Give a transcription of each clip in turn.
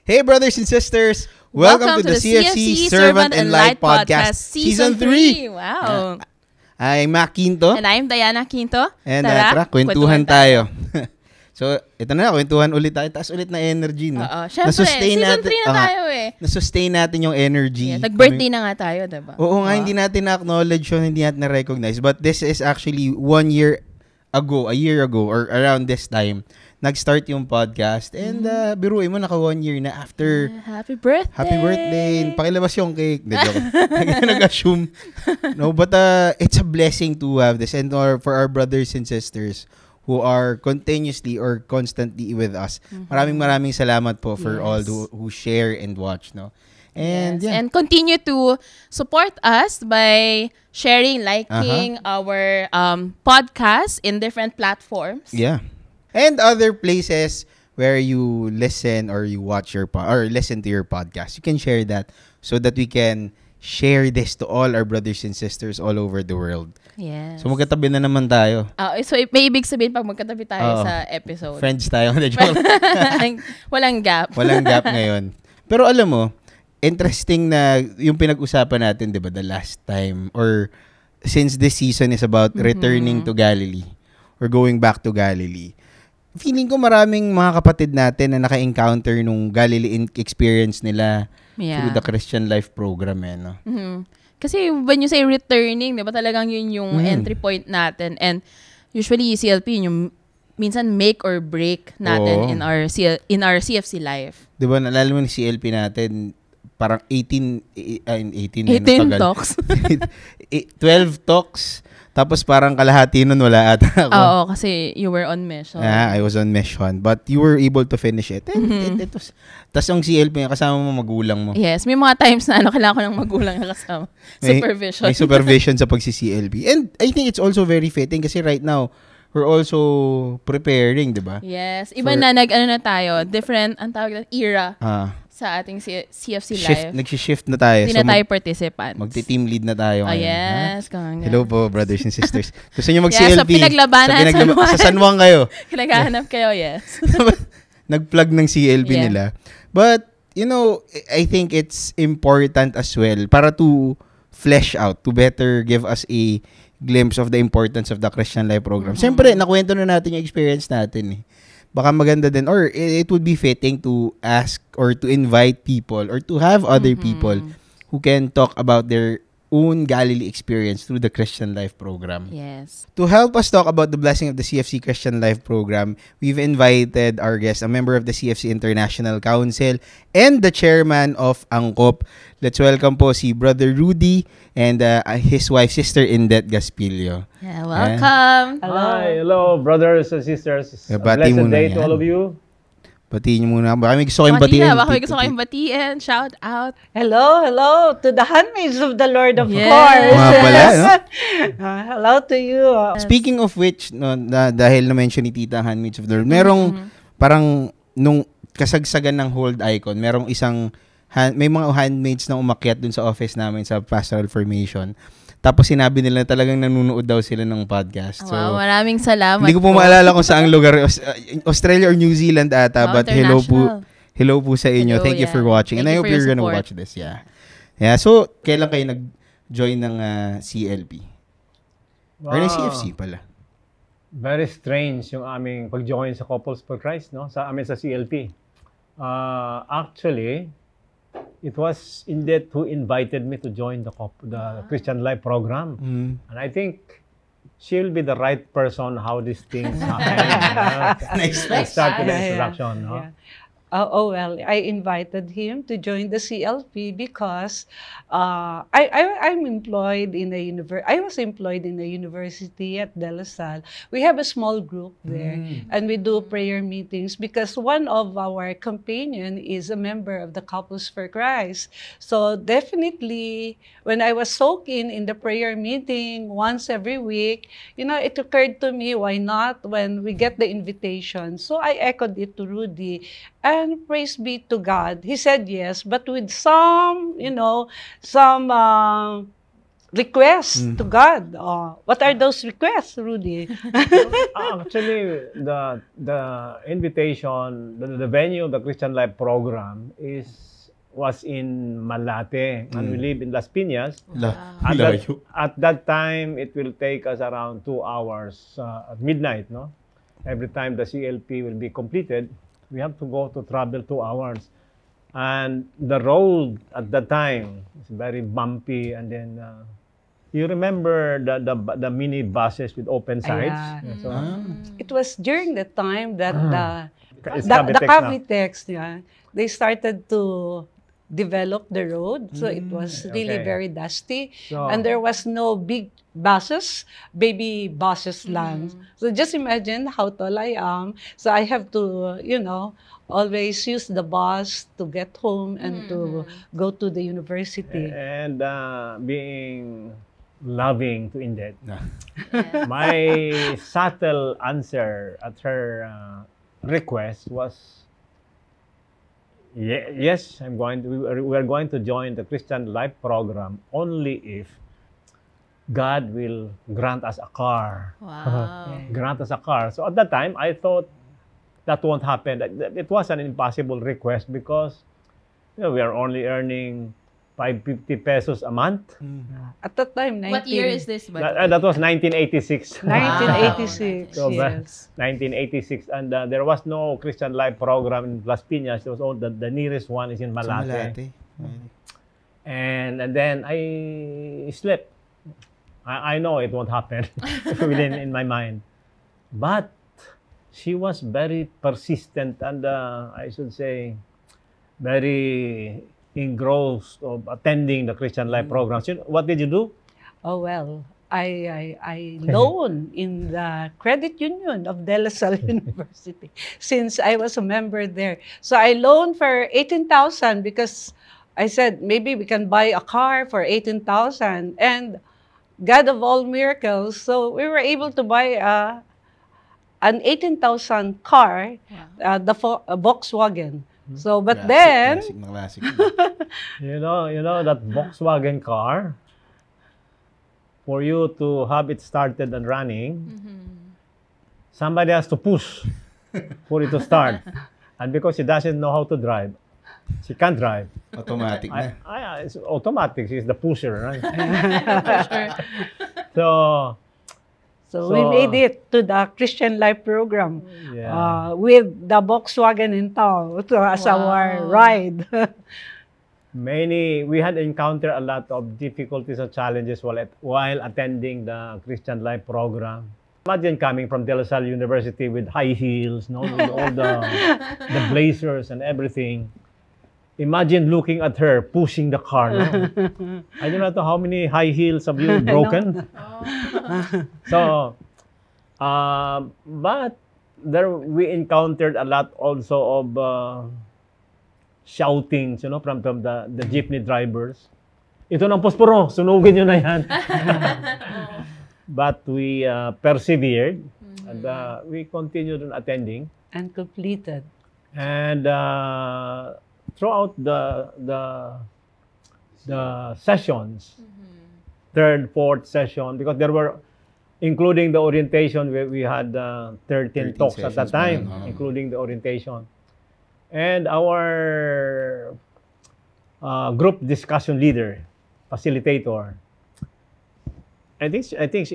Hey, brothers and sisters! Welcome to the CFC Servant and Light Podcast Season 3! Wow! I'm Mac Quinto. And I'm Diana Quinto. And tara, kwentuhan tayo. So, ito na, kwentuhan ulit tayo. Taas ulit na energy, no? Oo. Siyempre, Season 3 na tayo Nasustain natin yung energy. Yeah, nag-birthday na nga tayo, diba? Oo nga, hindi natin na-acknowledge yun, hindi natin na-recognize. But this is actually 1 year ago, a year ago, or around this time, nag-start yung podcast. And biruin mo, naka 1 year na after. Happy birthday! Happy birthday! Pakilabas yung cake. Nag-assume. No, but it's a blessing to have this. And for our brothers and sisters who are continuously or constantly with us. Maraming salamat po for all who share and watch. No? And, and continue to support us by sharing, liking our podcast in different platforms. Yeah. And other places where you listen or you watch your or listen to your podcast. You can share that so that we can share this to all our brothers and sisters all over the world. Yes. So magkatabi na naman tayo. So may ibig sabihin pag magkatabi tayo sa episode. Friends tayo. Walang gap. Walang gap ngayon. Pero alam mo, interesting na yung pinag-usapan natin, 'di ba, the last time or since this season is about returning to Galilee or going back to Galilee. Feeling ko maraming mga kapatid natin na naka-encounter nung Galilee experience nila through the Christian Life program. No? Kasi when you say returning, diba talagang yun yung entry point natin. And usually CLP, yung minsan make or break natin in our CFC life. Diba, nalala mo ni CLP natin, parang 18 talks. 12 talks. Tapos parang kalahati nun wala ata ako. Oo, kasi you were on mission. I was on mission. But you were able to finish it. And it was, tas yung CLP, kasama mo magulang mo. Yes, may mga times na kailangan ko ng magulang na kasama. Supervision. May supervision sa pagsi-CLP. And I think it's also very fitting kasi right now, we're also preparing, di ba? Yes. Iba na na tayo. Different, ang tawag na, era. Sa ating CFC Live. Nag-shift na tayo. Hindi na tayo participants. Magti-team lead na tayo ngayon. Yes. Hello po, brothers and sisters. Gusto nyo mag-CLP? Sa pinaglabanan San Juan. Sa San Juan kayo. Naghahanap kayo, yes. Nag-plug ng CLP nila. But, you know, I think it's important as well para to flesh out, to better give us a glimpse of the importance of the Christian Life program. Siyempre, nakwento na natin yung experience natin eh. Baka maganda din or it would be fitting to ask or to invite people or to have other people who can talk about their own Galilee experience through the Christian Life program. Yes. To help us talk about the blessing of the CFC Christian Life program, we've invited our guest, a member of the CFC International Council and the chairman of Angkop. Let's welcome po si Brother Rudy and his wife, Sister Indet Gaspilio. Yeah, welcome. Hello, brothers and sisters. A blessed day to all of you. Batiin niyo muna. Baka may gusto kayong batiin. Baka may gusto kayong batiin. Shout out. Hello to the handmaids of the Lord, of course. Mga pala, no? Hello to you. Speaking of which, no, dahil na-mention ni Tita ang handmaids of the Lord, merong parang nung kasagsagan ng hold icon, merong isang may mga handmaids na umakyat dun sa office namin sa Pastoral Formation. Tapos sinabi nila talagang nanonood daw sila ng podcast. So, wow, maraming salamat. Hindi ko po maalala kung saang lugar, Australia or New Zealand ata, but hello po sa inyo. Thank you for watching. And I hope you're gonna watch this. Yeah, so kailan kayo nag-join ng CLP? Or ng CFC pala? Very strange yung aming pag-join sa Couples for Christ, no? Sa amin sa CLP. Actually, it was Indet who invited me to join the Christian Life program. And I think she'll be the right person how these things happen. Let's start with the introduction. No? Yeah. Well, I invited him to join the CLP because I'm employed in I was employed in a university at De La Salle. We have a small group there, and we do prayer meetings because one of our companion is a member of the Couples for Christ. So definitely, when I was soaking in the prayer meeting once every week, it occurred to me, why not when we get the invitation? So I echoed it to Rudy. And praise be to God, he said yes, but with some requests to God. What are those requests, Rudy? Actually, the invitation, the venue of the Christian Life program was in Malate, and we live in Las Piñas. At that time, it will take us around 2 hours at midnight, no? Every time the CLP will be completed, we have to go to travel 2 hours. And the road at that time is very bumpy, and then you remember the mini buses with open sides? Yeah. So, It was during the time that It's the Cavitex now. Cavitex, they started to develop the road. So it was really Okay. very dusty. So- And there was no big buses, baby buses lang. So just imagine how tall I am. So I have to, always use the bus to get home and to go to the university. and being loving to Indet. Yeah. My subtle answer at her request was, yes, we are going to join the Christian Life program only if God will grant us a car. Wow. Grant us a car. So at that time, I thought that won't happen. It was an impossible request because we are only earning 550 pesos a month. At that time, What year is this? That was 1986. 1986, So, yes. 1986, and there was no Christian Life program in Las Piñas. It was all the nearest one is in Malate. And then I slept. I know it won't happen within in my mind, but she was very persistent and I should say very engrossed of attending the Christian Life programs. What did you do? Oh, well, I loan in the credit union of De La Salle University since I was a member there. So I loaned for 18,000 because I said maybe we can buy a car for 18,000, and God of all miracles, so we were able to buy an 18,000 car, the Volkswagen. So, but then, Classic. You know that Volkswagen car, for you to have it started and running, somebody has to push for it to start. And because she doesn't know how to drive, she can't drive. Automatic na. It's automatic. She's the pusher, right? Sure. So we made it to the Christian Life program with the Volkswagen in town as our ride. we had encountered a lot of difficulties and challenges while attending the Christian Life program. Imagine coming from De La Salle University with high heels, with all the blazers and everything. Imagine looking at her pushing the car. I don't know how many high heels have you broken. So, but there we encountered a lot also of shoutings, from the jeepney drivers. Ito ng posporo, sunugin nyo na yan. But we persevered and we continued on attending. And completed. And throughout the sessions, third, fourth session, because there were, including the orientation, we had 13 talks at that time, including the orientation. And our group discussion leader, facilitator, I think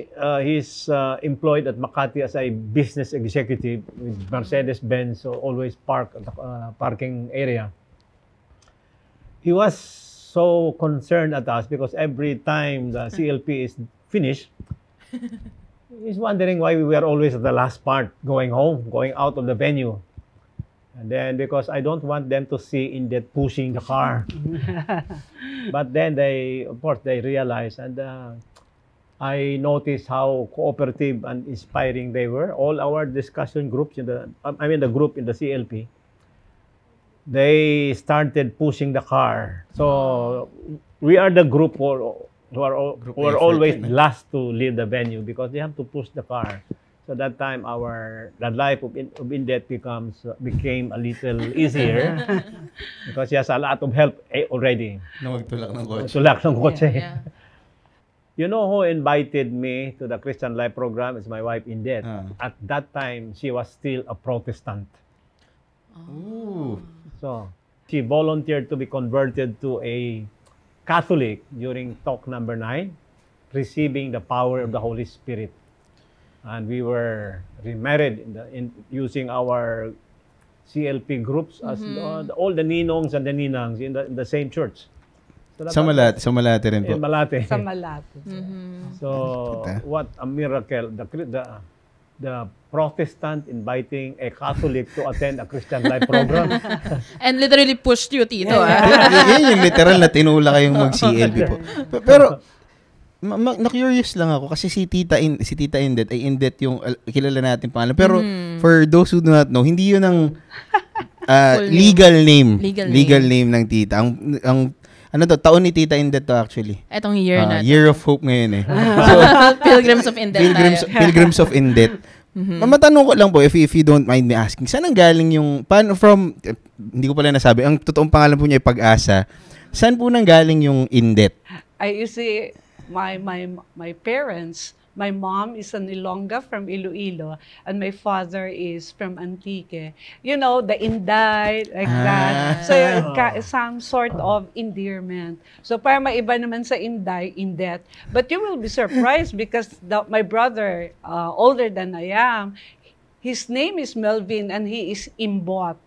he's employed at Makati as a business executive with Mercedes-Benz, so always park at the parking area. He was so concerned at us because every time the CLP is finished, he's wondering why we were always at the last part, going out of the venue. And then because I don't want them to see Indet pushing the car. But then of course, they realized, and I noticed how cooperative and inspiring they were. All our discussion groups the group in the CLP, they started pushing the car. So we are the group who are always last to leave the venue because they have to push the car. So that time the life of Indet became a little easier because he has a lot of help already. Na magtulak ng kotse. Tulak ng kotse. Yeah. You know who invited me to the Christian Life program? Is my wife, Indet. At that time, she was still a Protestant. Ooh. So, she volunteered to be converted to a Catholic during talk number 9, receiving the power of the Holy Spirit. And we were remarried using our CLP groups as all the ninongs and the ninangs in the same church. So Sa Malate rin po. in Malate. Sa Malate. So, what a miracle. The Protestant inviting a Catholic to attend a Christian Life program. And literally pushed you, Tito. Yan yung literal na tinula kayong mag-CLB po. Pero, na-curious lang ako kasi si Tita Indet ay Indet yung kilala natin pangalan. Pero, for those who do not know, hindi yun ang legal name. Legal name ng Tita. Ang ano to, taon ni Tita Indet to actually. Etong year na. Year of Hope ngayon eh. So, Pilgrims of Indet. Pilgrims of Indet. Matanong ko lang po, if you don't mind me asking, saan ang galing yung, hindi ko pala nasabi, ang totoong pangalan po niya ay Pag-asa. Saan po nang galing yung Indet? You see, my parents, my mom is an Ilongga from Iloilo, and my father is from Antique. You know, the Inday, like that. So, some sort of endearment. So, para maiba naman sa Inday, Indet. But you will be surprised because my brother, older than I am, his name is Melvin and he is Imbot.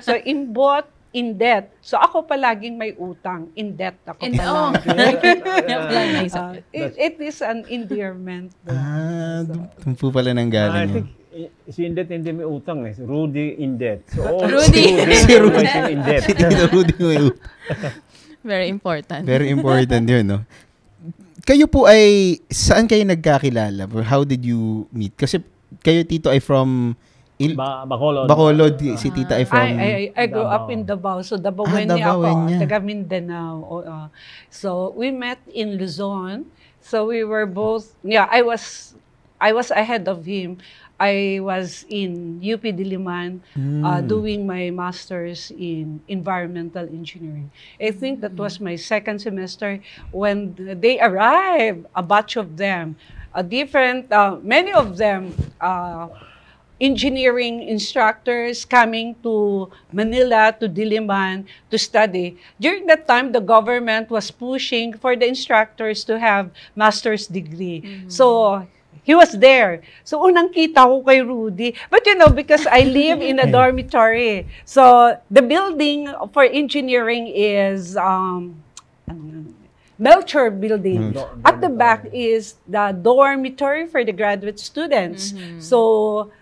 So, Imbot, Indet. So, ako palaging may utang. Indet ako palagi. It is an endearment. Doon po pala nang I galing think si Indet hindi may utang eh. Rudy Indet. So, Rudy. Si Rudy Indet. Si Tito Rudy may utang. Very important. Very important yun, no? Kayo po ay, saan kayo nagkakilala? How did you meet? Kasi kayo, Tito, ay from Bacolod. Bacolod, si Tita ay from... I grew up in Davao. So, Davaoeña ako. Taga Mindanao. So, we met in Luzon. So, we were both... Yeah, I was ahead of him. I was in UP Diliman doing my master's in environmental engineering. I think that was my second semester when they arrived, a batch of them. Many of them... engineering instructors coming to Manila, to Diliman, to study. During that time, the government was pushing for the instructors to have master's degree. So, he was there. So, unang kita ko kay Rudy. But you know, because I live in a dormitory. So, the building for engineering is... Melcher building. At the back is the dormitory for the graduate students. So,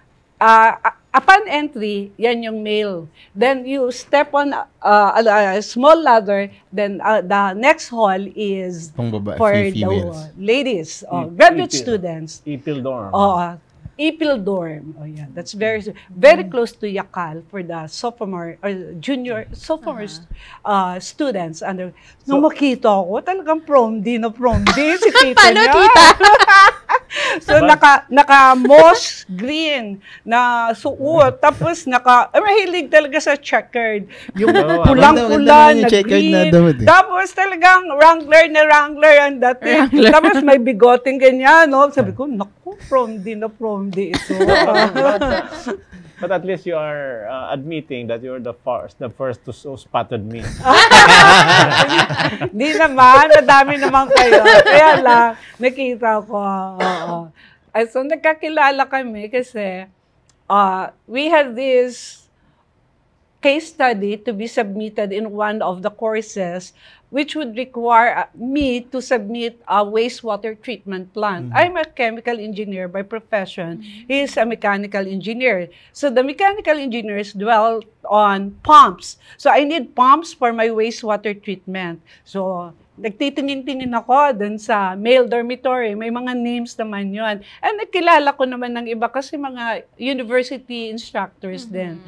upon entry, yan yung male. Then you step on a small ladder. Then the next hall is for the ladies, graduate students. Ipil dorm. Ipil dorm. Oh yeah, that's very close to Yakal for the sophomore or junior students. And nung makita ko, talagang prom D si tita Paano, niya. tita? So, naka moss green na suot. Tapos, mahilig talaga sa checkered. Yung pulang-pula na green. Tapos, talagang Wrangler ang dating. Tapos, may bigoting ganyan, no? Sabi ko, naku, prom D ito. But at least you are admitting that you're the first to spotted me. Di naman, madami naman kayo. Kaya lang, nakita ko. So, nagkakilala kami kasi we had this case study to be submitted in one of the courses which would require me to submit a wastewater treatment plant. I'm a chemical engineer by profession. He is a mechanical engineer. So the mechanical engineers dwell on pumps. So I need pumps for my wastewater treatment. So nagtitingin-tingin ako dun sa male dormitory. May mga names naman yun. And nakilala ko naman ng iba kasi mga university instructors din.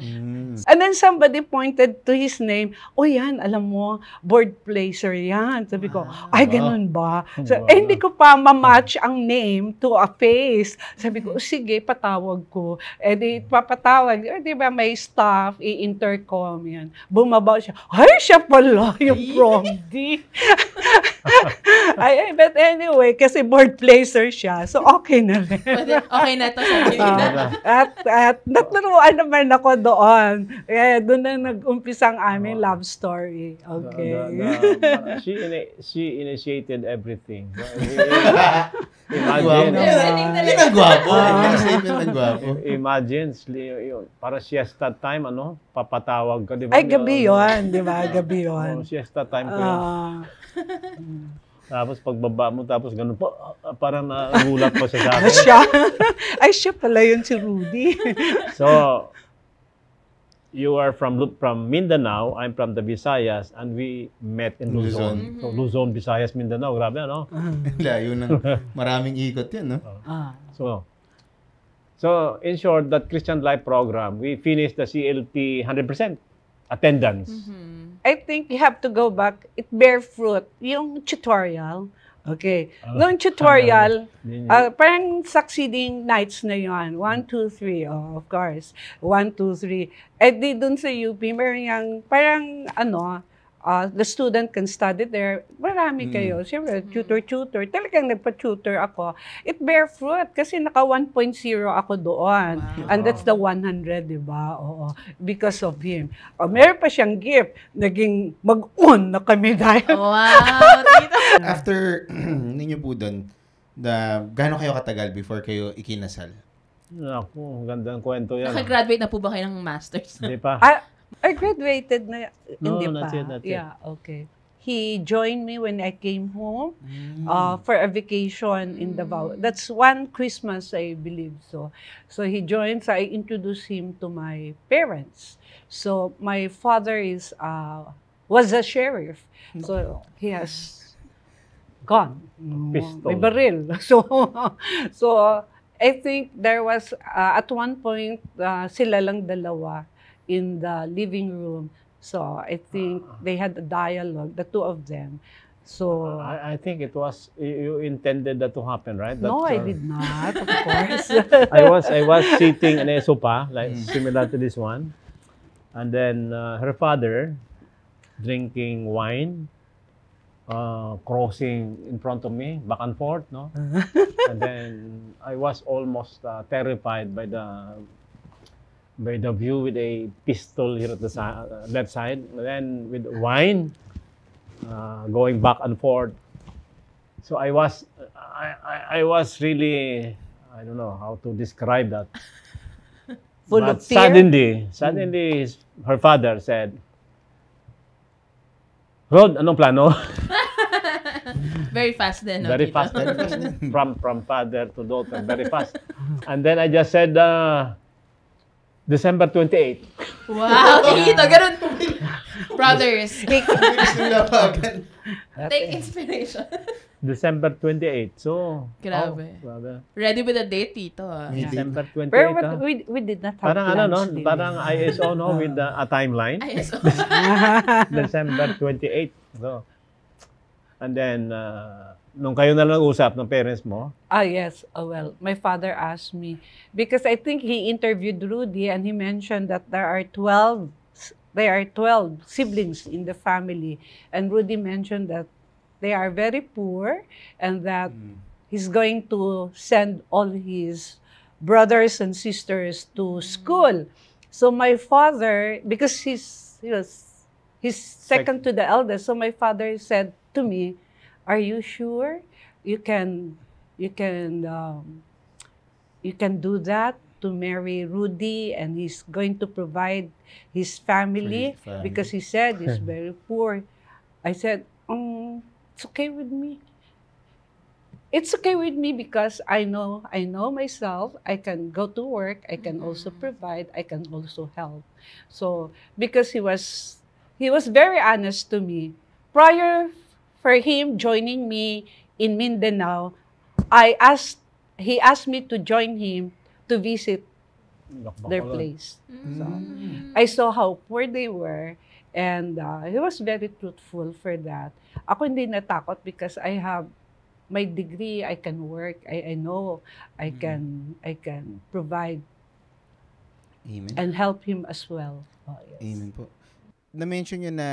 And then somebody pointed to his name. Oh yan, alam mo, board placer yan. Sabi ko, ay ganun ba? So, hindi ko pa ma-match ang name to a face. Sabi ko, sige, patawag ko. Di papatawag. Di ba may staff, i-intercom yan. Bumaba siya. Ay, siya pala yung prom D. But anyway, kasi board placer siya, so okay na rin. Okay na to, sabi niya. At naturuan naman ako doon. Kaya doon na nag-umpisa ang aming love story. Okay. She initiated everything. Imagine. Yan ang gwapo. Ang gwapo. Imagine, para siesta time, papatawag ka, di ba? Ay, gabi yun, di ba? Gabi yun. Siesta time ko yun. Tapos pagbaba mo, tapos ganun po, parang nagulat po siya sa akin. Siya pala yun si Rudy. So, you are from Mindanao, I'm from the Visayas, and we met in Luzon. So, Luzon, Visayas, Mindanao, grabe, ano? Layo ng maraming ikot yan, no? So, in short, that Christian Life program, we finished the CLP 100% attendance. I think you have to go back. It bear fruit. Yung tutorial. Okay. Noong tutorial, parang succeeding nights na yun. 1, 2, 3. Oh, of course. 1, 2, 3. Eh di dun sa UP, meron yung parang the student can study there. Marami kayo. Siyempre, tutor. Talagang nagpa-tutor ako. It bear fruit kasi naka 1.0 ako doon. Wow. And that's the 100, di ba? Oo. Because of him. Meron pa siyang gift. Naging mag-on na kami dahil. Wow! After ninyo po doon, gaano kayo katagal before kayo ikinasal? Naku, gandang kwento yan. Nakagraduate na po ba kayo ng master's? Hindi pa. I graduated na, hindi pa. Not yet. Yeah, okay. He joined me when I came home for a vacation in Davao. That's one Christmas, I believe so. So he joined, so I introduced him to my parents. So my father was a sheriff. So he has gone. Pistol. May baril. So I think there was, at one point, sila lang dalawa in the living room. So I think they had a dialogue, the two of them. So I think it was, you intended that to happen, right? no, I did not, of course. I was sitting in a sofa, like similar to this one. And then her father drinking wine, crossing in front of me, back and forth, no? And then I was almost terrified by the view with a pistol here at the left side, and then with wine going back and forth. So I was really, I don't know how to describe that. Full But of fear? suddenly, her father said, "Rod, anong plano?" Very fast then. Very fast. From father to daughter, very fast. And then I just said, December 28. Wow, tito, ganun. Brothers, take inspiration. December 28. So, Grabe. grabe. Ready with the date, tito. December 28. Pero we did not have Parang plans. Din. Parang ISO, no? With a timeline. ISO. December 28. So, and then, nung kayo na lang usap ng parents mo? Yes. Oh, well, my father asked me, because I think he interviewed Rudy and he mentioned that there are 12 siblings in the family. And Rudy mentioned that they are very poor and that he's going to send all his brothers and sisters to school. So my father, because he's second to the eldest, so my father said to me, "Are you sure you can do that to marry Rudy and he's going to provide his family?" Because he said he's very poor. I said, it's okay with me. It's okay with me because I know myself. I can go to work. I can also provide. I can also help. So because he was very honest to me. Prior for him joining me in Mindanao, he asked me to join him to visit their place. So I saw how poor they were, and he was very truthful for that. Ako hindi natakot because I have my degree. I can work. I know I can provide. Amen. And help him as well. Oh, yes. Amen po. Na-mention nyo na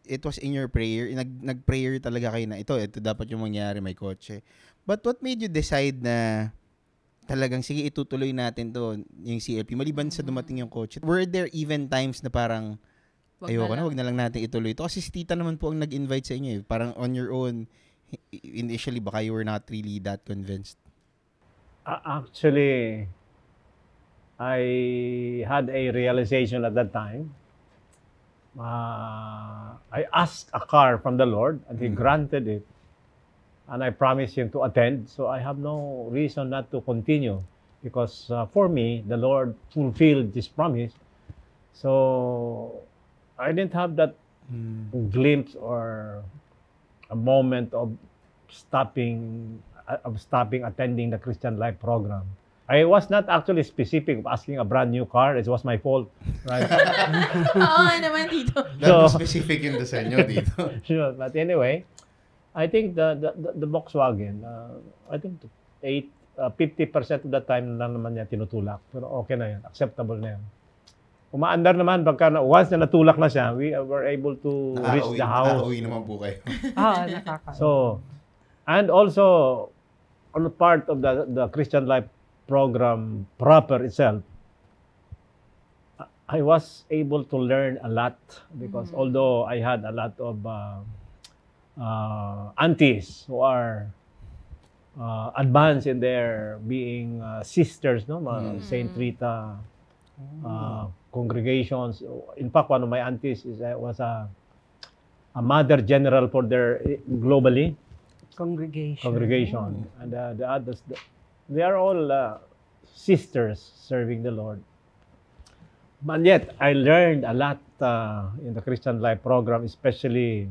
it was in your prayer, nag-prayer talaga kayo na ito dapat yung mangyari, may kotse. But what made you decide na talagang, sige, itutuloy natin to, yung CLP, maliban sa dumating yung kotse? Were there even times na parang, wag na lang natin ituloy ito? Kasi si tita naman po ang nag-invite sa inyo eh. Parang on your own, initially, baka you were not really that convinced. Actually, I had a realization at that time. I asked a car from the Lord, and He granted it. And I promised Him to attend, so I have no reason not to continue. Because for me, the Lord fulfilled this promise. So, I didn't have that glimpse or a moment of stopping attending the Christian Life program. I was not actually specific of asking a brand new car. It was my fault. Right? Oo naman, Tito. That specific yun sa inyo dito. Sure. But anyway, I think the Volkswagen, I think 50% of the time lang naman niya tinutulak. Pero okay na yan. Acceptable na yan. Umaandar naman, once na natulak na siya, we were able to reach the house. Nakauwi naman po kayo. Nakaka. So, and also, on the part of the Christian Life program proper itself, I was able to learn a lot because although I had a lot of aunties who are advanced in their being sisters, no, Saint Rita congregations. In fact, one of my aunties was a mother general for their globally congregation, and the others, they are all sisters serving the Lord. But yet, I learned a lot in the Christian Life program, especially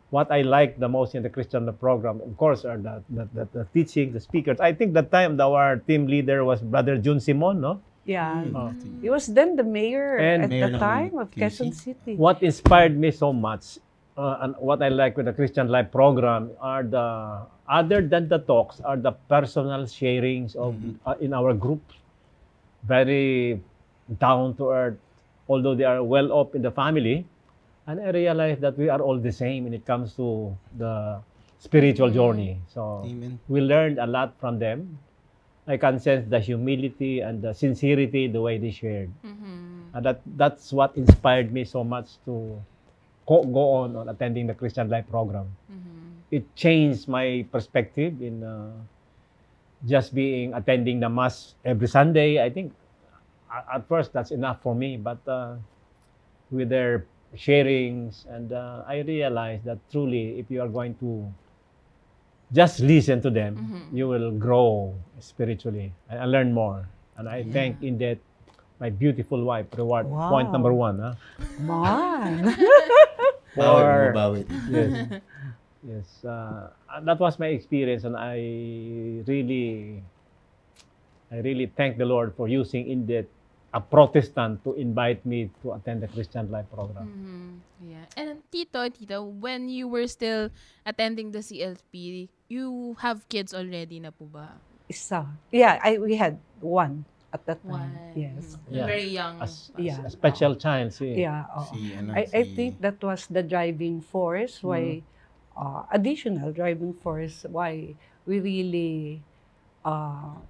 what I like the most in the Christian Life program, of course, are the teaching, the speakers. I think that time our team leader was Brother Jun Simon, no? Yeah. He was then the mayor at the time of Quezon City. What inspired me so much and what I like with the Christian Life program are other than the talks, are the personal sharings of in our group. Very down to earth, although they are well off in the family. And I realized that we are all the same when it comes to the spiritual journey. So Amen. We learned a lot from them. I can sense the humility and the sincerity, the way they shared. And that's what inspired me so much to go on attending the Christian Life program. It changed my perspective in just attending the Mass every Sunday. I think at first that's enough for me, but with their sharings, and I realized that truly, if you are going to just listen to them, you will grow spiritually and learn more. And I thank in that my beautiful wife, reward point number 1. Huh? Come on. Yes, that was my experience, and I really thank the Lord for using a Protestant to invite me to attend the Christian Life program. Yeah. And Tito, when you were still attending the CLP, you have kids already na po ba? Isa. Yeah, we had one at that time. One. Yes. Yeah. Very young. A special child. Yeah. I think that was the driving force why, additional driving force why we really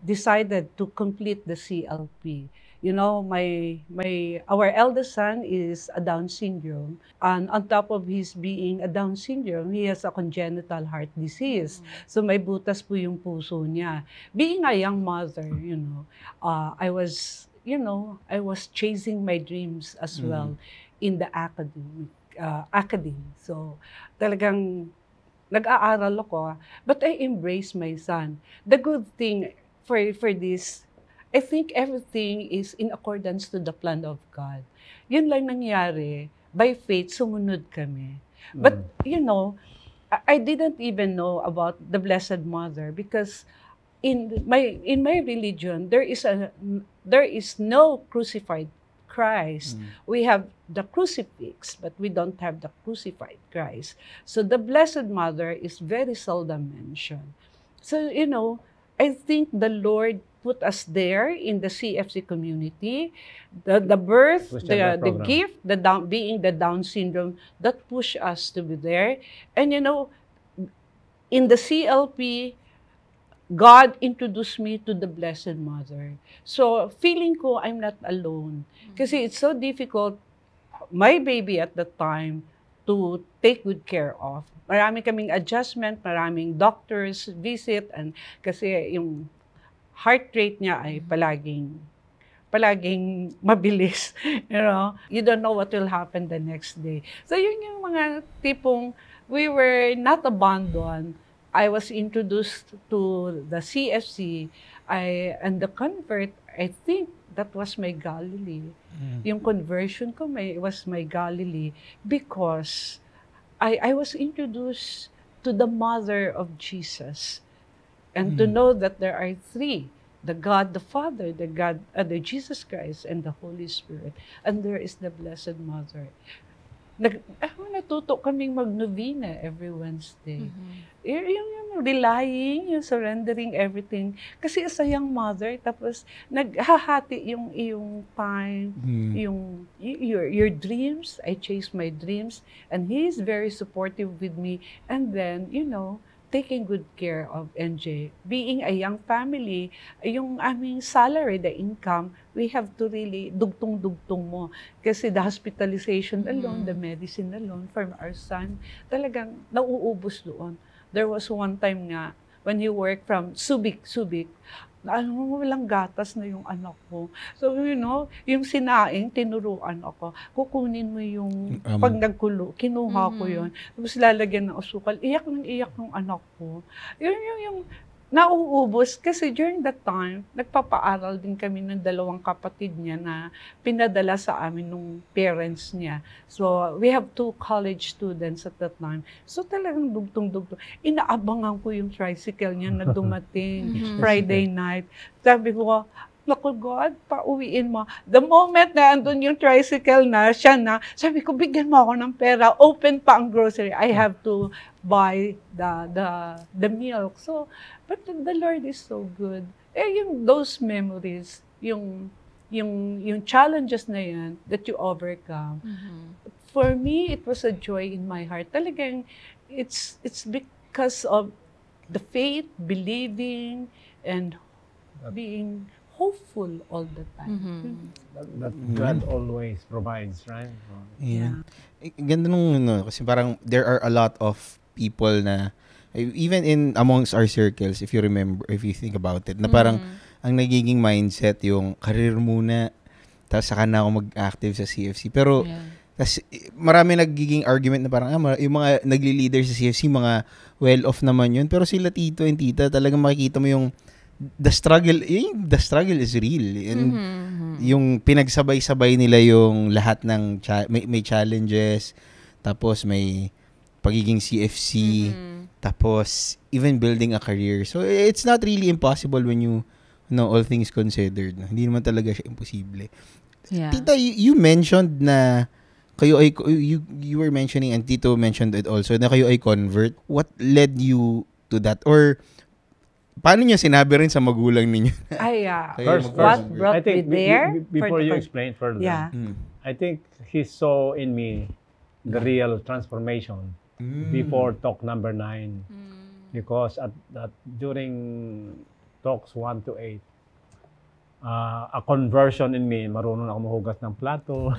decided to complete the CLP. You know, our eldest son is a Down syndrome, and on top of his being a Down syndrome, he has a congenital heart disease. So may butas po yung puso niya. Being a young mother, I was chasing my dreams as well in the academy. So talagang nag-aaral ako, but I embrace my son. The good thing for this, I think everything is in accordance to the plan of God. Yun lang nangyari. By faith, sumunod kami. But, I didn't even know about the Blessed Mother because in my religion, there is no crucified Christ. We have the crucifix, but we don't have the crucified Christ. So the Blessed Mother is very seldom mentioned. So, I think the Lord put us there in the CFC community. The birth, Christian the Life Program. gift, being the Down syndrome, that pushed us to be there. And you know, in the CLP, God introduced me to the Blessed Mother. So, feeling ko I'm not alone. Kasi it's so difficult, my baby at that time, to take good care of. Marami kaming adjustment, maraming doctors visit, and kasi yung heart rate niya ay palaging mabilis. You don't know what will happen the next day. So yun yung mga tipong we were not abandoned. I was introduced to the CFC, and the convert, I think that was my Galilee. Yung conversion ko was my Galilee because I was introduced to the mother of Jesus. And to know that there are three, the God the Father, the Jesus Christ, and the Holy Spirit. And there is the Blessed Mother. Natuto kaming mag-novena every Wednesday. Yung relying, yung surrendering everything. Kasi as a young mother, tapos naghahati yung iyong time, your dreams. I chase my dreams. And he is very supportive with me. And then, taking good care of NJ. Being a young family, yung aming salary, the income, we have to really dugtong-dugtong mo. Kasi the hospitalization alone, the medicine alone from our son, talagang nauubos doon. There was one time nga, when you work from Subic, walang gatas na yung anak ko. So, yung sinaing, tinuruan ako. Kukunin mo yung, pag nagkulo, kinuha ko yun. Tapos lalagyan ng asukal. Iyak ng anak ko. Yung nauubos. Kasi during that time, nagpapaaral din kami ng dalawang kapatid niya na pinadala sa amin nung parents niya. So, we have 2 college students at that time. So, talagang dugtong-dugtong. Inaabangan ko yung tricycle niya na dumating Friday night. Sabi ko, naku God, pauwiin mo. The moment na andun yung tricycle na, siya na, sabi ko, bigyan mo ako ng pera. Open pa ang grocery. I have to buy the milk. So, but the Lord is so good. Those memories, yung challenges na yan that you overcome. For me, it was a joy in my heart. Talagang, it's because of the faith, believing, and being hopeful all the time. That God always provides, right? Yeah. Ganda nung, kasi parang there are a lot of people na, even in amongst our circles, if you remember, if you think about it, na parang ang nagiging mindset yung career muna, tapos saka na ako mag-active sa CFC. Pero, tas, marami nagiging argument na parang, yung mga nagli-leader sa CFC, mga well-off naman yun. Pero sila tito and tita, talagang makikita mo yung the struggle is real. And yung pinagsabay-sabay nila yung lahat ng may challenges, tapos may pagiging CFC, tapos even building a career. So it's not really impossible when you know all things considered. Hindi naman talaga siya imposible. Yeah. Tita, you mentioned na kayo ay you were mentioning, and Tito mentioned it also, na kayo ay convert. What led you to that? Or paano niyo sinabi rin sa magulang ninyo? First, what brought I think me there? before you explain further, I think he saw in me the real transformation before talk number 9. Because during talks 1 to 8, a conversion in me, marunong ako mahugas ng plato.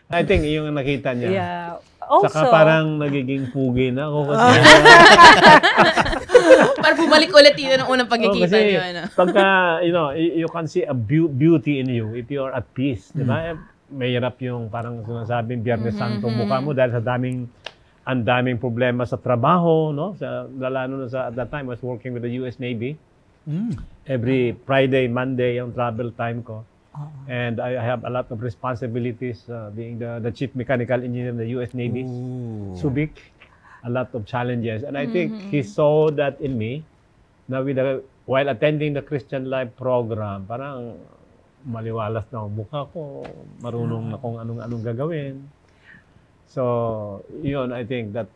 I think yung nakita niya. Yeah. Also, saka parang nagiging pugi na ako. Para bumalik ulit yun ng unang pagkikita niyo. Pagka, you can see a beauty in you if you are at peace. Diba? Mahirap yung parang sinasabing Biyernes Santo mukha mo dahil ang daming problema sa trabaho, no? Lalo na at that time I was working with the US Navy. Every Friday, Monday yung travel time ko. And I have a lot of responsibilities being the chief mechanical engineer in the US Navy. Subic, a lot of challenges. And I think he saw that in me. Now while attending the Christian Life program, parang maliwalas na ang mukha ko, marunong na kung anong gagawin. So, yun, I think that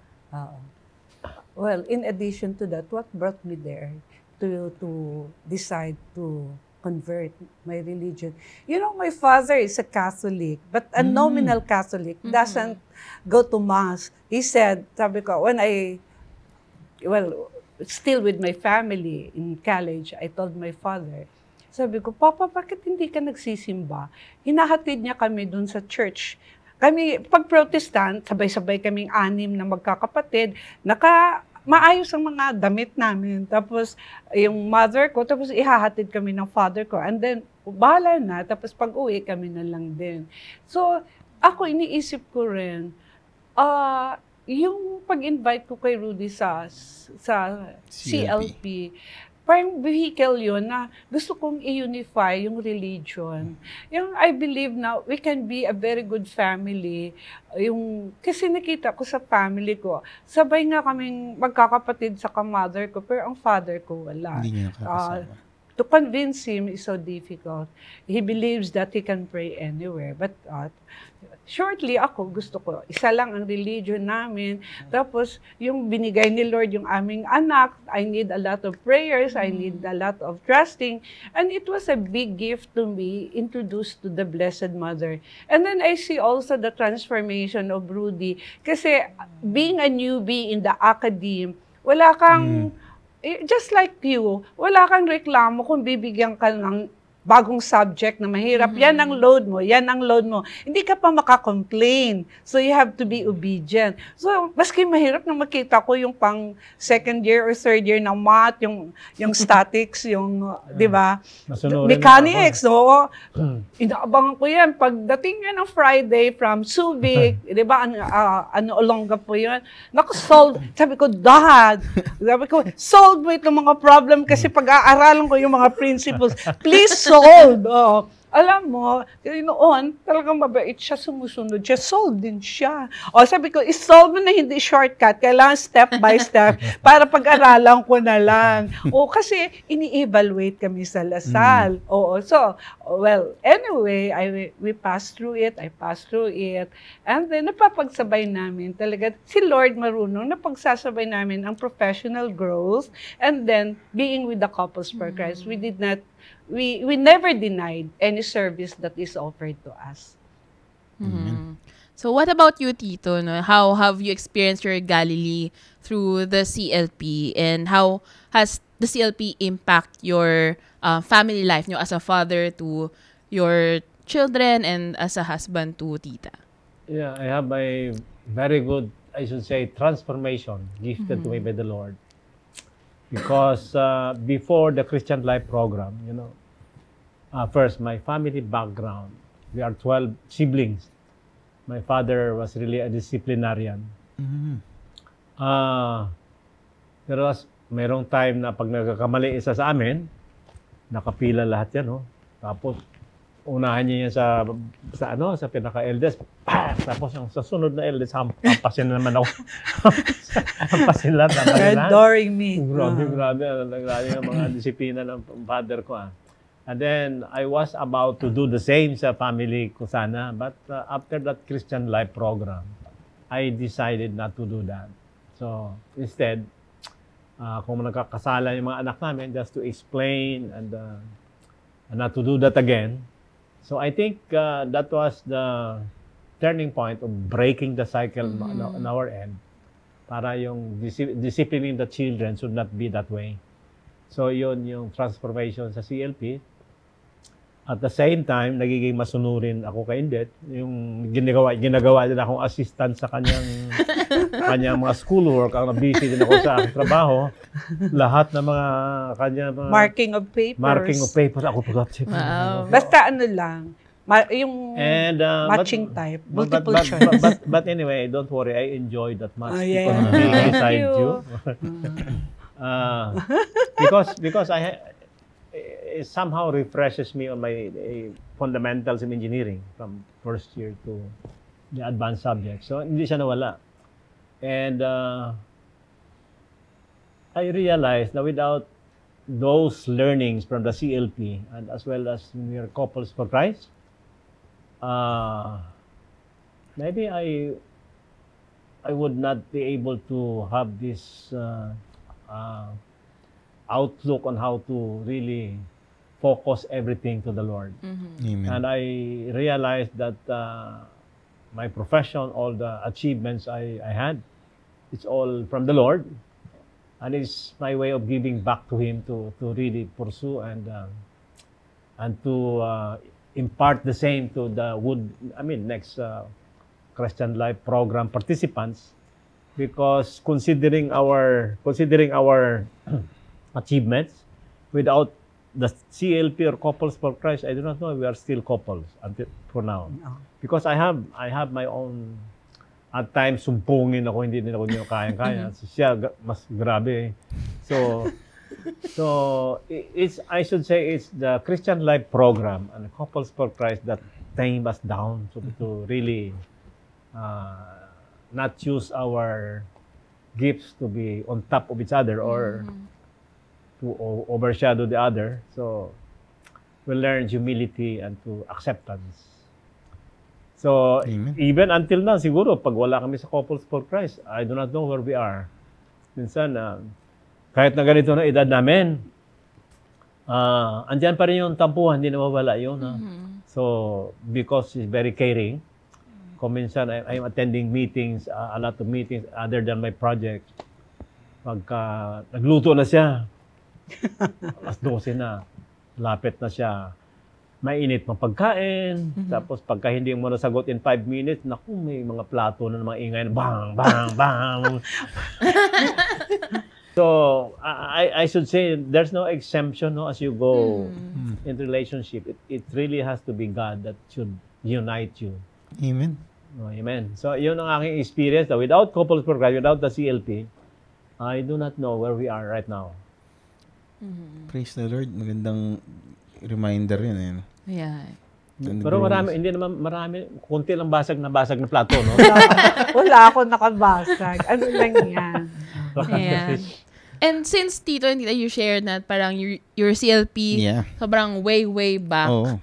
Well, in addition to that, what brought me there to decide to convert my religion? You know, my father is a Catholic, but a nominal Catholic, doesn't go to mass. He said, sabi ko, when well, still with my family in college, I told my father, sabi ko, Papa, bakit hindi ka nagsisimba? Hinahatid niya kami dun sa church. Kami, pag Protestant, sabay-sabay kaming 6 na magkakapatid, maayos ang mga damit namin. Tapos, yung mother ko, tapos ihahatid kami ng father ko. And then, bahala na. Tapos pag-uwi kami na lang din. So, ako iniisip ko rin, yung pag-invite ko kay Rudy sa CLP, parang vehicle yun na gusto kong i-unify yung religion. Yung I believe na we can be a very good family. Kasi nakita ko sa family ko, sabay nga kaming magkakapatid sa mother ko, pero ang father ko wala. Hindi niya nakakasama. To convince him is so difficult. He believes that he can pray anywhere. But shortly, gusto ko, isa lang ang religion namin. Tapos, yung binigay ni Lord, yung aming anak, I need a lot of prayers, I need a lot of trusting. And it was a big gift to me, introduced to the Blessed Mother. And then I see also the transformation of Rudy. Kasi being a newbie in the academe, wala kang, just like you, wala kang reklamo kung bibigyan ka ng bagong subject na mahirap. Yan ang load mo, yan ang load mo. Hindi ka pa makakomplain. So you have to be obedient. So maski mahirap na makita ko yung pang second year or third year na math, yung statics, yung, di ba? Mechanics, so inaabangan ko yan. Pagdating yan ng Friday from Subic, di ba, Olonga po yun, solve. Sabi ko, Dad, solve mo itong mga problem kasi pag-aaralan ko yung mga principles. Please solve. Alam mo, noon, talagang mabait siya, sumusunod siya, solve din siya. Sabi ko, solve mo na hindi shortcut, kailangan step by step para pag-aralan ko na lang. Kasi ini-evaluate kami sa Lasal. Anyway, we passed through it, I passed through it, and then napapagsabay namin talaga. Si Lord marunong, napagsasabay namin ang professional growth, and then being with the Couples for Christ. We never denied any service that is offered to us. So what about you, Tito? No? How have you experienced your Galilee through the CLP, and how has the CLP impact your family life, as a father to your children and as a husband to Tita? Yeah, I have a very good, I should say, transformation gifted to me by the Lord. Because before the Christian Life program, first, my family background, we are 12 siblings. My father was really a disciplinarian. Pero mayroong time na pag nagkakamali isa sa amin, nakapila lahat yan, Tapos, unahan niya yan sa pinaka-eldest. Tapos yung sa sunod na eldest, hampasin na naman ako. Hampasin lahat. Adoring me. Grabe yung mga disiplina ng father ko. And then, I was about to do the same sa family ko sana. But after that Christian Life program, I decided not to do that. So, instead, kung nagkakasala yung mga anak namin, just to explain and not to do that again. So I think that was the turning point of breaking the cycle on our end. Para yung disciplining the children should not be that way. So yun yung transformation sa CLP. At the same time, nagiging masunurin ako kay Indet. Yung ginagawa din akong assistant sa kanyang mga schoolwork. Ang busy din ako sa aking trabaho. Lahat ng mga kanya marking of papers. Ako pag-check. Wow. Basta lang. Yung matching type. Multiple choice. But anyway, don't worry. I enjoyed that much. Yeah. Because beside you. Because it somehow refreshes me on my fundamentals in engineering from first year to the advanced subject. So, hindi siya nawala. And I realized that without those learnings from the CLP and as well as your Couples for Christ, maybe I I would not be able to have this uh, outlook on how to really focus everything to the Lord. Amen. And I realized that my profession, all the achievements I had, it's all from the Lord. And it's my way of giving back to Him to really pursue and to impart the same to the next Christian Life program participants, because considering our achievements, without the CLP or Couples for Christ, I do not know if we are still couples until for now. No. Because I have my own, at times sumpungin ako, hindi din ako kaya-kaya. Siya mas grabe. So it's, I should say, it's the Christian Life program and the Couples for Christ that tame us down to really not use our gifts to be on top of each other or to overshadow the other. So we learn humility and to acceptance. So Amen. even until now, siguro pag wala kami sa Couples for Christ, I do not know where we are. Minsan, kahit na ganito na edad namin, andyan pa rin yung tampuhan, hindi nawawala yun. So, because he's very caring, kung minsan I'm attending meetings, a lot of meetings other than my project. Pagka nagluto na siya, alas 12 na, lapit na siya, mainit ng pagkain, tapos pagka hindi mo nasagot in 5 minutes, naku, may mga plato na mga ingay na bang, bang, bang. So, I should say, there's no exemption no, as you go in relationship. It really has to be God that should unite you. Amen. Oh, amen. So, yun ang aking experience. Without Couples for Christ, without the CLP, I do not know where we are right now. Praise the Lord. Magandang reminder yun. Eh. Yeah. Pero marami, hindi naman marami, kunti lang basag na plato, no? Wala ako nakabasag. Ano lang yan? Ayan. And since Tito and Tita, you shared na parang your CLP, sobrang way back. Oo.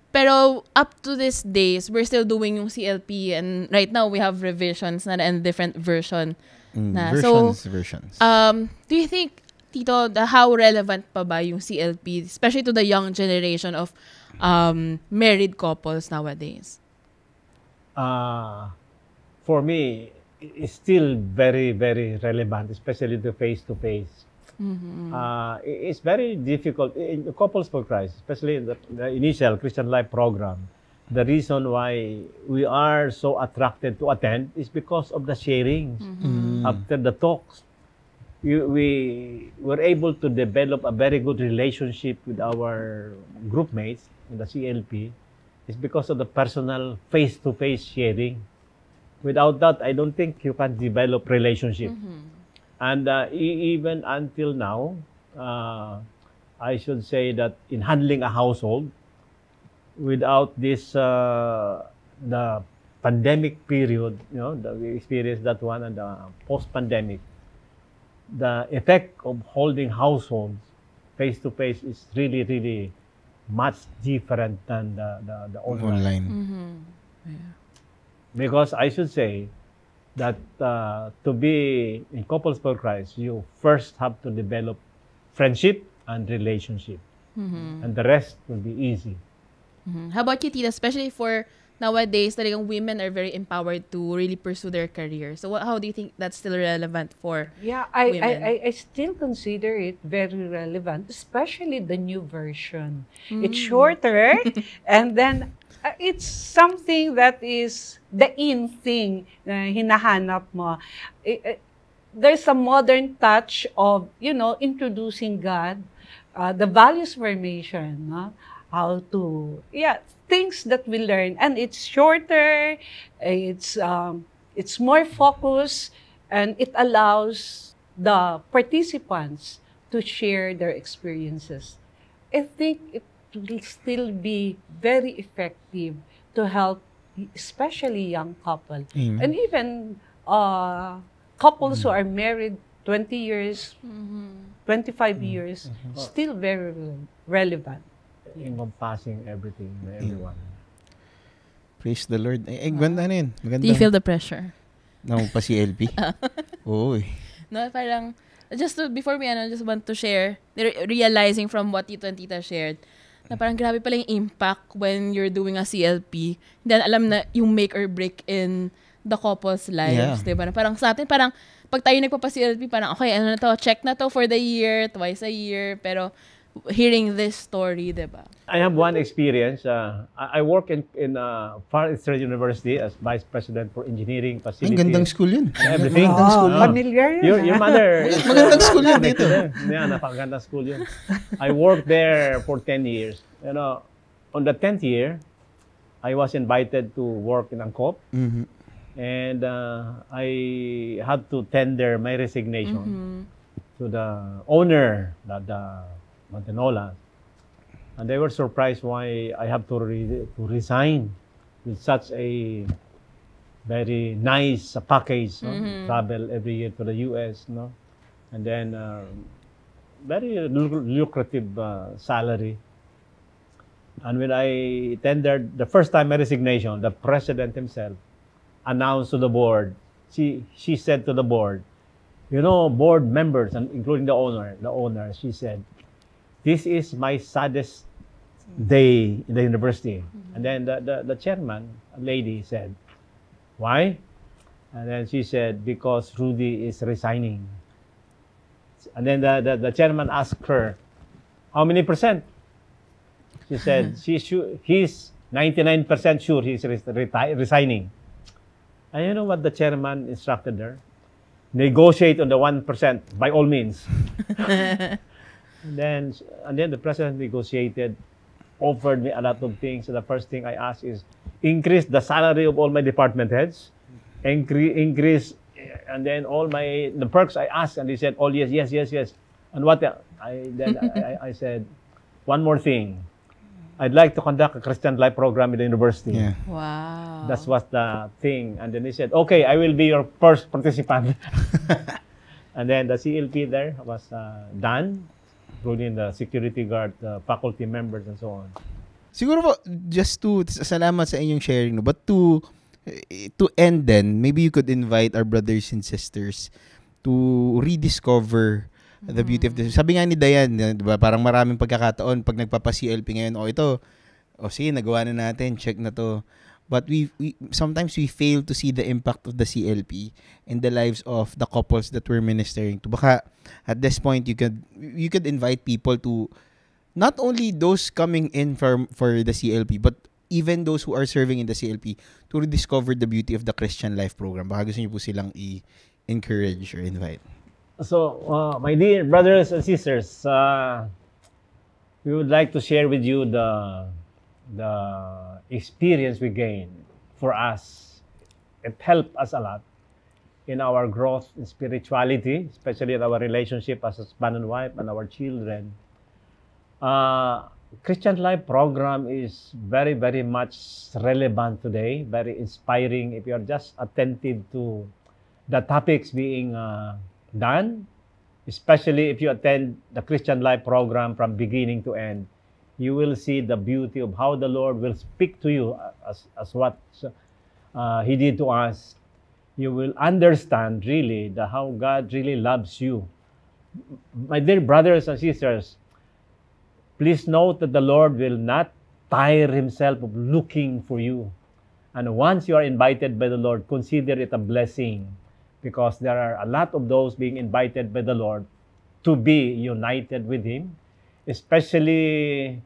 Pero up to these days, we're still doing yung CLP, and right now we have revisions na and different version na. Versions. Do you think, Tito, how relevant pa ba yung CLP, especially to the young generation of married couples nowadays? For me, it's still very, very relevant, especially the face-to-face. It's very difficult in Couples for Christ, especially in the initial Christian Life program. The reason why we are so attracted to attend is because of the sharings. After the talks, we were able to develop a very good relationship with our group mates in the CLP. It's because of the personal face-to-face sharing. Without that, I don't think you can develop relationship. And even until now, I should say that in handling a household, without this, the pandemic period, you know, that we experienced that one, and the post-pandemic, the effect of holding households face-to-face is really, really much different than the online. Because I should say that to be in Couples for Christ, you first have to develop friendship and relationship. And the rest will be easy. How about you, Tita? Especially for nowadays, talagang women are very empowered to really pursue their career. So how do you think that's still relevant for women? I still consider it very relevant, especially the new version. It's shorter, and then it's something that is the in thing na hinahanap mo. There's a modern touch of, introducing God, the values formation, no? How to, things that we learn. And it's shorter, it's more focused, and it allows the participants to share their experiences. I think it will still be very effective to help, especially young couple. And even couples who are married 20 years, 25 years, still very relevant. Encompassing everything, everyone. Praise the Lord. Ay, ganda na yun. Maganda. Do you feel the pressure? Nung pa CLP? Oo eh. No, parang, before we just want to share, realizing from what Tito and Tita shared, na parang grabe pala yung impact when you're doing a CLP. Then alam na yung make or break in the couple's lives, diba? Na parang sa atin, parang pag tayo nagpapa-CLP, parang okay, ano na to, check na to for the year, twice a year, pero hearing this story, diba? I have one experience. I work in Far Eastern University as Vice President for Engineering Ay, Facility. gandang school yun. And everything. Magandang school yun. Familiar yun. Your mother. Magandang school yun dito. Yeah, napakagandang school yun. I worked there for 10 years. You know, on the 10th year, I was invited to work in Angkop. Mhm. And I had to tender my resignation to the owner, the Mantenola. And they were surprised why I have to resign with such a very nice package, no? Travel every year to the US, no? And then very lucrative salary. And when I tendered the first time my resignation, the president himself announced to the board, she said to the board, you know, board members, and including the owner, she said, this is my saddest day in the university. And then the chairman, a lady, said, why? And then she said, because Rudy is resigning. And then the chairman asked her, how many percent? She said, he's 99% sure he's resigning. And you know what the chairman instructed her? Negotiate on the 1%, by all means. And then the president negotiated, offered me a lot of things. So the first thing I asked is, increase the salary of all my department heads, increase, and then all the perks I asked, and they said, oh, yes. And what I said, one more thing. I'd like to conduct a Christian Life program in the university. Yeah. Wow. That was the thing. And then he said, okay, I will be your first participant. And then the CLP there was done, including the security guard, the faculty members, and so on. Siguro po, just to, salamat sa inyong sharing, no? But to end then, maybe you could invite our brothers and sisters to rediscover the beauty of this. Sabi nga ni Diane, di ba, parang maraming pagkakataon pag nagpapa-CLP ngayon, sige, nagawa na natin, check na to. But we sometimes we fail to see the impact of the CLP in the lives of the couples that we're ministering to. Baka at this point you could invite people to, not only those coming in for the CLP, but even those who are serving in the CLP, to rediscover the beauty of the Christian Life program. Baka gusto niyo po silang i-encourage or invite. So, my dear brothers and sisters, we would like to share with you the experience we gained. For us, it helped us a lot in our growth in spirituality, especially in our relationship as husband and wife and our children. Christian Life program is very, very much relevant today, very inspiring if you are just attentive to the topics being done, especially if you attend the Christian Life program from beginning to end. You will see the beauty of how the Lord will speak to you as what He did to us. You will understand really how God really loves you. My dear brothers and sisters, please note that the Lord will not tire Himself of looking for you. And once you are invited by the Lord, consider it a blessing, because there are a lot of those being invited by the Lord to be united with Him, especially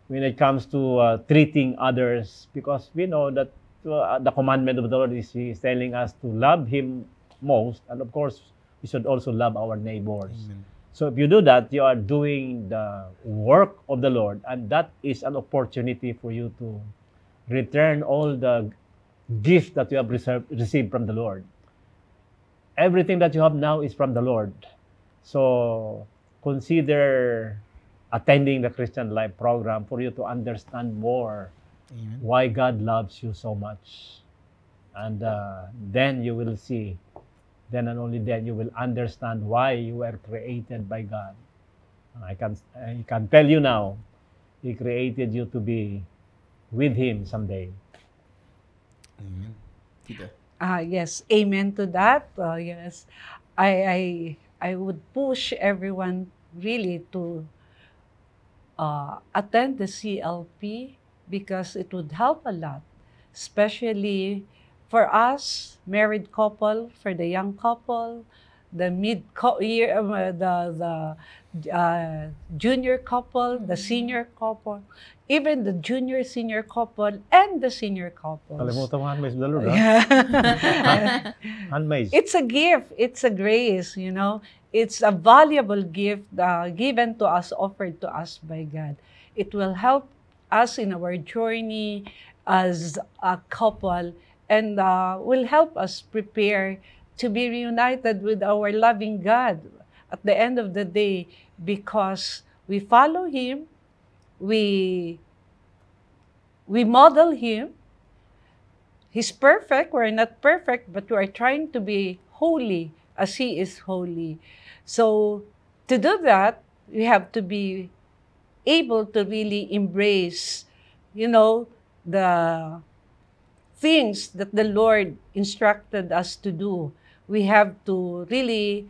when it comes to treating others, because we know that the commandment of the Lord is He is telling us to love Him most, and of course, we should also love our neighbors. Amen. So if you do that, you are doing the work of the Lord, and that is an opportunity for you to return all the gifts that you have received from the Lord. Everything that you have now is from the Lord. So consider attending the Christian Life program for you to understand more why God loves you so much. And then you will see, then and only then you will understand why you were created by God. I can tell you now, He created you to be with Him someday. Amen. Tita. Yes, amen to that. Yes, I would push everyone really to attend the CLP because it would help a lot, especially for us, married couple, for the young couple, the junior couple, the senior couple, even the junior senior couple, and the senior couples. Kalimutan mo handmaids of the Lord, ha? Yeah. Handmaids. It's a gift. It's a grace, It's a valuable gift given to us, offered to us by God. It will help us in our journey as a couple and will help us prepare to be reunited with our loving God at the end of the day, because we follow Him, we model Him. He's perfect. We're not perfect, but we are trying to be holy as He is holy. So to do that, we have to be able to really embrace, the things that the Lord instructed us to do. We have to really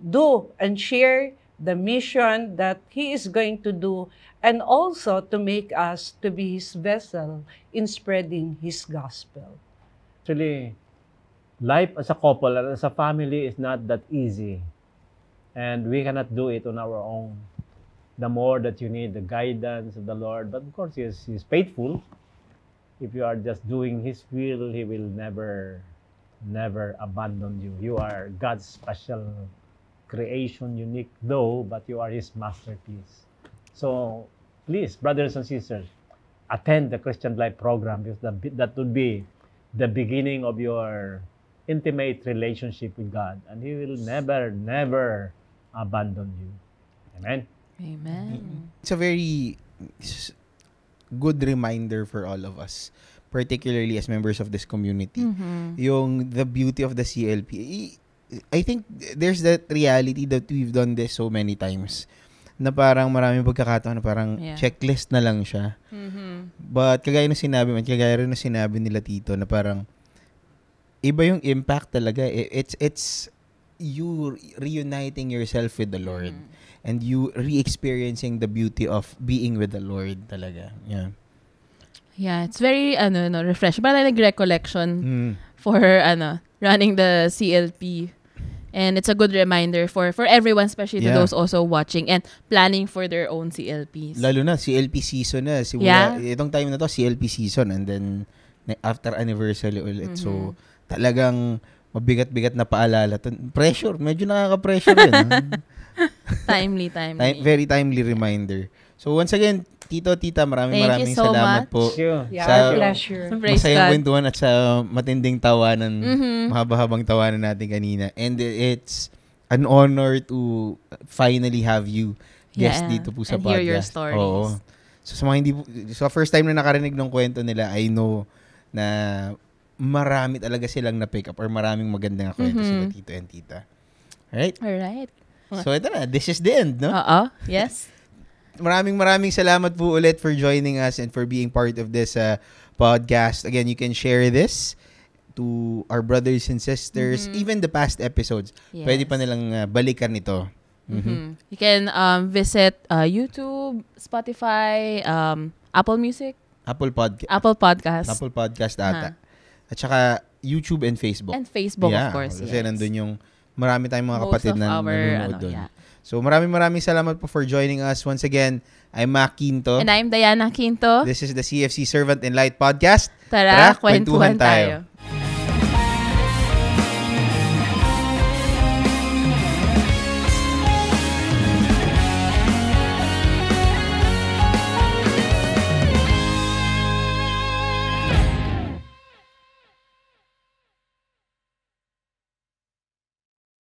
do and share the mission that He is going to do, and also to make us to be His vessel in spreading His gospel. Actually, life as a couple and as a family is not that easy. And we cannot do it on our own. The more that you need the guidance of the Lord. But of course, He's faithful. If you are just doing His will, He will never abandon you. You are God's special creation, unique though, but you are His masterpiece. So please, brothers and sisters, attend the Christian Life program, because that would be the beginning of your intimate relationship with God, and He will never abandon you. Amen. Amen. It's a very good reminder for all of us, particularly as members of this community. Yung the beauty of the CLP. I think there's that reality that we've done this so many times, na parang maraming pagkakataon na parang checklist na lang siya. But kagaya rin na sinabi nila Tito, na parang iba yung impact talaga. It's you reuniting yourself with the Lord, and you re-experiencing the beauty of being with the Lord talaga. Yeah. Yeah, it's very refreshing. Parang nag-recollection for running the CLP. And it's a good reminder for everyone, especially to those also watching and planning for their own CLPs. Lalo na, CLP season na. Itong time na to, CLP season. And then, after anniversary ulit. So, talagang mabigat-bigat na paalala. Pressure. Medyo nakaka-pressure yun. Timely. Very timely reminder. So, once again, Tito, Tita, maraming so salamat much. po. Yeah, pleasure. Masayang kwentuhan at sa matinding tawanan, mahaba-habang tawanan natin kanina. And it's an honor to finally have you guest dito po sa and podcast. Hear your stories. Oo. So, sa mga first time na nakarinig ng kwento nila, I know na marami talaga silang na-pick up or maraming magandang kwento sila, Tito and Tita. Alright? So, ito na. This is the end, no? Yes. Maraming salamat po ulit for joining us and for being part of this podcast. Again, you can share this to our brothers and sisters, even the past episodes. Yes. Pwede pa nilang balikan ito. You can visit YouTube, Spotify, Apple Music. Apple Podcast. Apple Podcast ata. At saka YouTube and Facebook. And Facebook, of course. Kasi nandun yung marami tayong mga kapatid na nanonood doon. Yeah. So, maraming salamat po for joining us. Once again, I'm Mac Quinto. And I'm Diana Quinto. This is the CFC Servant in Light Podcast. Tara, kwentuhan tayo.